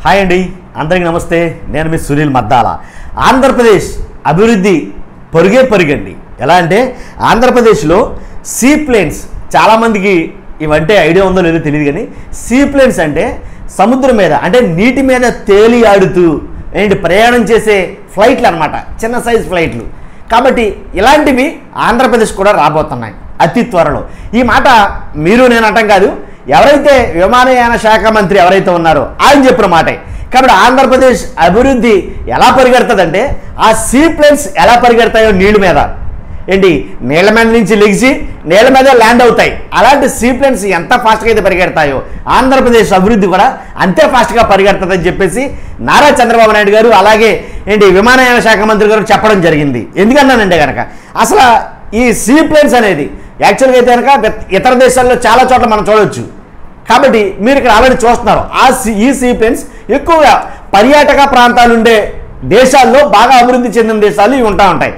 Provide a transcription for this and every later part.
Hi అండి, అందరికీ నమస్తే. నేను మీ సునీల్ మద్దాల. ఆంధ్రప్రదేశ్ అభివృద్ధి పరుగండి. ఎలా అంటే ఆంధ్రప్రదేశ్లో సీ ప్లేన్స్, చాలామందికి ఇవంటే ఐడియా ఉందో లేదో తెలియదు, కానీ సీ ప్లేన్స్ అంటే సముద్రం మీద అంటే నీటి మీద తేలి ఆడుతూ ఏంటి ప్రయాణం చేసే ఫ్లైట్లు అనమాట, చిన్న సైజ్ ఫ్లైట్లు. కాబట్టి ఇలాంటివి ఆంధ్రప్రదేశ్ కూడా రాబోతున్నాయి అతి త్వరలో. ఈ మాట మీరు నేను అంటాం కాదు, ఎవరైతే విమానయాన శాఖ మంత్రి ఎవరైతే ఉన్నారో ఆయన చెప్పిన మాటే. కాబట్టి ఆంధ్రప్రదేశ్ అభివృద్ధి ఎలా పరిగెడుతుందంటే ఆ సీ ప్లేన్స్ ఎలా పరిగెడతాయో నీళ్ళ మీద, ఏంటి నీళ్ళ మీద నుంచి లెగిసి నీళ్ళ మీద ల్యాండ్ అవుతాయి. అలాంటి సీ ప్లేన్స్ ఎంత ఫాస్ట్గా అయితే పరిగెడతాయో ఆంధ్రప్రదేశ్ అభివృద్ధి కూడా అంతే ఫాస్ట్గా పరిగెడుతుందని చెప్పేసి నారా చంద్రబాబు నాయుడు గారు, అలాగే ఏంటి విమానయాన శాఖ మంత్రి గారు చెప్పడం జరిగింది. ఎందుకన్నానంటే కనుక అసలు ఈ సీ ప్లేన్స్ అనేది యాక్చువల్గా అయితే కనుక ఇతర దేశాల్లో చాలా చోట్ల మనం చూడవచ్చు. కాబట్టి మీరు ఇక్కడ ఆల్రెడీ చూస్తున్నారు. ఈ సీ ప్లేన్స్ ఎక్కువగా పర్యాటక ప్రాంతాలు ఉండే దేశాల్లో, బాగా అభివృద్ధి చెందిన దేశాలు ఇవి ఉంటాయి.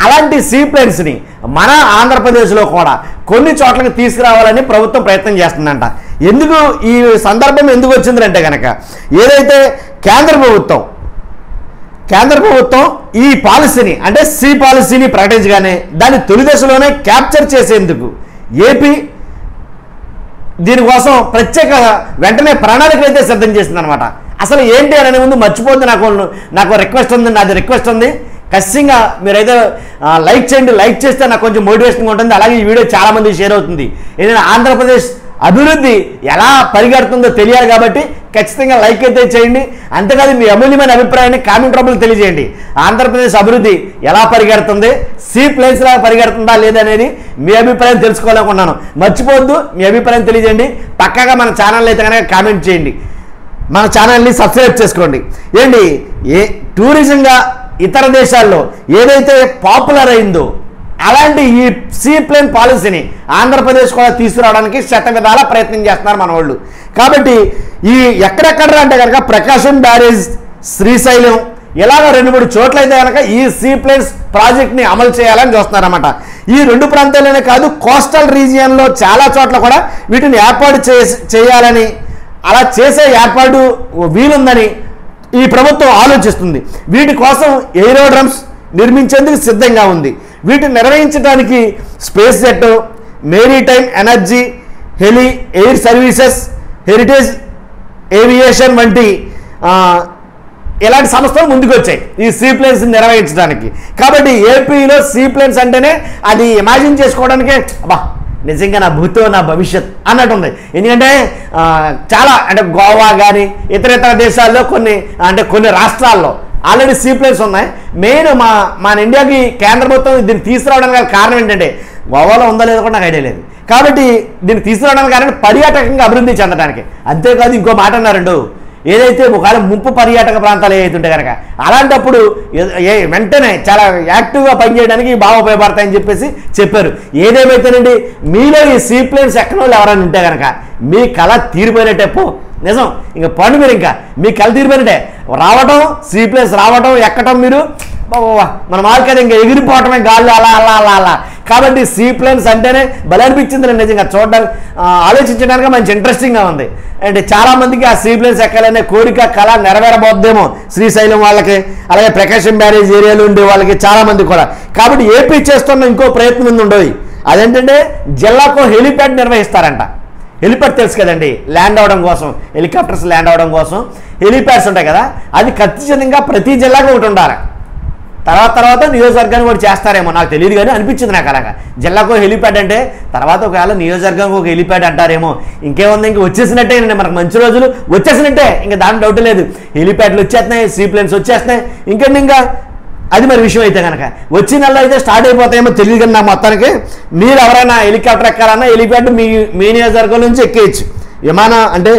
అలాంటి సీ ప్లేన్స్ని మన ఆంధ్రప్రదేశ్లో కూడా కొన్ని చోట్లకి తీసుకురావాలని ప్రభుత్వం ప్రయత్నం చేస్తుందంట. ఎందుకు ఈ సందర్భం ఎందుకు వచ్చిందంటే కనుక ఏదైతే కేంద్ర ప్రభుత్వం ఈ పాలసీని అంటే సీ పాలసీని ప్రకటించగానే దాన్ని తొలి దశలోనే క్యాప్చర్ చేసేందుకు ఏపీ దీనికోసం ప్రత్యేక వెంటనే ప్రణాళిక అయితే సిద్ధం చేసిందనమాట. అసలు ఏంటి అనే ముందు మర్చిపోద్ది, నాకు రిక్వెస్ట్ ఉంది, నాది రిక్వెస్ట్ ఉంది. ఖచ్చితంగా మీరైతే లైక్ చేయండి. లైక్ చేస్తే నాకు కొంచెం మోటివేషన్గా ఉంటుంది. అలాగే ఈ వీడియో చాలామంది షేర్ అవుతుంది. ఏదైనా ఆంధ్రప్రదేశ్ అభివృద్ధి ఎలా పరిగెడుతుందో తెలియాలి కాబట్టి ఖచ్చితంగా లైక్ అయితే చేయండి. అంతేకాదు మీ అమూల్యమైన అభిప్రాయాన్ని కామెంట్ రూపంలో తెలియజేయండి. ఆంధ్రప్రదేశ్ అభివృద్ధి ఎలా పరిగెడుతుంది, సీ ప్లేన్స్ లాగా పరిగెడుతుందా లేదనేది మీ అభిప్రాయం తెలుసుకోవాలనుకున్నాను. మర్చిపోవద్దు, మీ అభిప్రాయం తెలియజేయండి. పక్కాగా మన ఛానల్ అయితే కనుక కామెంట్ చేయండి, మన ఛానల్ని సబ్స్క్రైబ్ చేసుకోండి. ఏంటి టూరిజంగా ఇతర దేశాల్లో ఏదైతే పాపులర్ అయిందో అలాంటి ఈ సీ ప్లేన్ పాలసీని ఆంధ్రప్రదేశ్ కూడా తీసుకురావడానికి శతవిధాల ప్రయత్నం చేస్తున్నారు మన వాళ్ళు. కాబట్టి ఈ ఎక్కడెక్కడ అంటే కనుక ప్రకాశం బ్యారేజ్, శ్రీశైలం ఇలాగ 2-3 చోట్ల అయితే కనుక ఈ సీ ప్లేన్స్ ప్రాజెక్ట్ని అమలు చేయాలని చూస్తున్నారన్నమాట. ఈ 2 ప్రాంతాల్లోనే కాదు, కోస్టల్ రీజియన్లో చాలా చోట్ల కూడా వీటిని ఏర్పాటు చేయాలని, అలా చేసే ఏర్పాటు వీలుందని ఈ ప్రభుత్వం ఆలోచిస్తుంది. వీటి కోసం ఏరోడ్రమ్స్ నిర్మించేందుకు సిద్ధంగా ఉంది. వీటిని నిర్వహించడానికి space jet, maritime energy, air services, heritage aviation వంటి ఇలాంటి సంస్థలు ముందుకు వచ్చాయి ఈ సీ ప్లేన్స్ నిర్వహించడానికి. కాబట్టి ఏపీలో సీ ప్లేన్స్ అంటేనే అది ఇమాజిన్ చేసుకోవడానికే అబ్బా నిజంగా నా భూతో నా భవిష్యత్ అన్నట్టుంది. ఎందుకంటే చాలా అంటే గోవా కానీ ఇతర దేశాల్లో కొన్ని రాష్ట్రాల్లో ఆల్రెడీ సీ ప్లేన్స్ ఉన్నాయి. మెయిన్ మన ఇండియాకి కేంద్ర ప్రభుత్వం దీన్ని తీసుకురావడానికి కారణం ఏంటంటే గోవాలో ఉందో లేదో కూడా నాకు ఐడియా లేదు. కాబట్టి దీన్ని తీసుకురావడానికి కారణం పర్యాటకంగా అభివృద్ధి చెందడానికి. అంతేకాదు ఇంకో మాట అన్నారండు, ఏదైతే ఒకవేళ ముంపు పర్యాటక ప్రాంతాలు ఏదైతుంటే కనుక అలాంటప్పుడు వెంటనే చాలా యాక్టివ్గా పనిచేయడానికి బాగా ఉపయోగపడతాయని చెప్పేసి చెప్పారు. ఏదేమైతేనండి, మీలో ఈ సీ ప్లేన్స్ ఎక్కడో ఎవరైనా ఉంటే కనుక మీ కళ తీరిపోయినట్టే. నిజం, ఇంకా పండు మీరు ఇంకా మీ కళ తీరిపోయినట్టే. రావటం సీ ప్లేన్స్ రావటం ఎక్కటం, మీరు మన మార్కెట్ ఇంకా ఎగిరిపోవటమే గాల్లో అలా అలా అలా అలా. కాబట్టి సీ ప్లేన్స్ అంటేనే భలే అనిపించింది నిజంగా చూడడానికి, ఆలోచించడానికి మంచి ఇంట్రెస్టింగ్గా ఉంది. అంటే చాలామందికి ఆ సీ ప్లేన్స్ ఎక్కాలనే కోరిక కళ నెరవేరబోద్దేమో శ్రీశైలం వాళ్ళకి, అలాగే ప్రకాశం బ్యారేజ్ ఏరియాలో ఉండే వాళ్ళకి చాలామంది కూడా. కాబట్టి ఏపీ చేస్తున్న ఇంకో ప్రయత్నం ఉండదు. అదేంటంటే జిల్లాకు హెలిప్యాడ్ నిర్వహిస్తారంట. హెలిప్యాడ్ తెలుసు కదండి, ల్యాండ్ అవడం కోసం, హెలికాప్టర్స్ ల్యాండ్ అవడం కోసం హెలిప్యాడ్స్ ఉంటాయి కదా, అది ఖచ్చితంగా ప్రతి జిల్లాకు ఒకటి ఉండాలి. తర్వాత నియోజకవర్గానికి కూడా చేస్తారేమో నాకు తెలియదు, కానీ అనిపించింది నాకు అలాగా. జిల్లాకు హెలిప్యాడ్ అంటే తర్వాత ఒకవేళ నియోజకవర్గానికి ఒక హెలిప్యాడ్ అంటారేమో. ఇంకేముంది, ఇంక వచ్చేసినట్టే, మనకు మంచి రోజులు వచ్చేసినట్టే, ఇంకా దాని డౌట్ లేదు. హెలిప్యాడ్లు వచ్చేస్తున్నాయి, సీ ప్లేన్స్ వచ్చేస్తున్నాయి. ఇంకా అది మరి విషయం అయితే కనుక వచ్చే నెలలో అయితే స్టార్ట్ అయిపోతాయేమో తెలియదు. కానీ నాకు మొత్తానికి మీరు ఎవరైనా హెలికాప్టర్ ఎక్కాలన్నా హెలిప్యాడ్ మీ నియోజకవర్గం నుంచి ఎక్కేయచ్చు. విమానం అంటే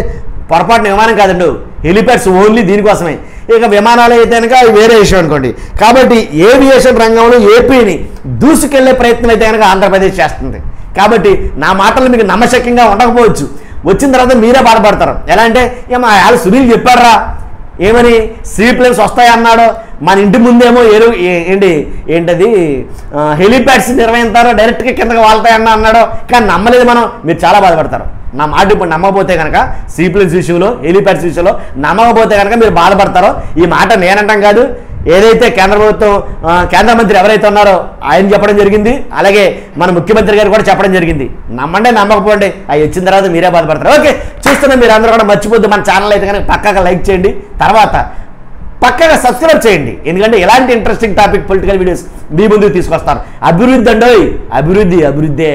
పొరపాటున విమానం కాదండి, హెలిప్యాడ్స్ ఓన్లీ దీనికోసమే. ఇక విమానాలు అయితే కనుక వేరే విషయం అనుకోండి. కాబట్టి ఏవియేషన్ రంగంలో ఏపీని దూసుకెళ్లే ప్రయత్నం అయితే కనుక ఆంధ్రప్రదేశ్ చేస్తుంది. కాబట్టి నా మాటలు మీకు నమ్మశక్యంగా ఉండకపోవచ్చు, వచ్చిన తర్వాత మీరే బాధపడతారు. ఎలా అంటే సునీల్ చెప్పారా, ఏమని సీప్లేన్స్ వస్తాయన్నాడు, మన ఇంటి ముందేమో ఏంటది హెలిప్యాడ్స్ నిర్వహిస్తారు, డైరెక్ట్గా కిందకి వాళ్తాయన్నా అన్నాడు. కానీ నమ్మలేదు మనం. మీరు చాలా బాధపడతారు. నా మాట ఇప్పుడు నమ్మకపోతే కనుక సీప్లేన్స్ విషయంలో, హెలిప్యాడ్స్ విషయంలో నమ్మకపోతే కనుక మీరు బాధపడతారో. ఈ మాట నేనంటాం కాదు, ఏదైతే కేంద్ర ప్రభుత్వం కేంద్ర మంత్రి ఎవరైతే ఉన్నారో ఆయన చెప్పడం జరిగింది, అలాగే మన ముఖ్యమంత్రి గారు కూడా చెప్పడం జరిగింది. నమ్మండి నమ్మకపోండి, అవి వచ్చిన తర్వాత మీరే బాధపడతారు. ఓకే, చూస్తున్నా మీరు అందరూ కూడా మర్చిపోద్దు, మన ఛానల్ అయితే కనుక పక్కాగా లైక్ చేయండి, తర్వాత పక్కగా సబ్స్క్రైబ్ చేయండి. ఎందుకంటే ఇలాంటి ఇంట్రెస్టింగ్ టాపిక్ పొలిటికల్ వీడియోస్ మీ ముందుకు తీసుకొస్తాను. అభివృద్ధి అండోయ్, అభివృద్ధి.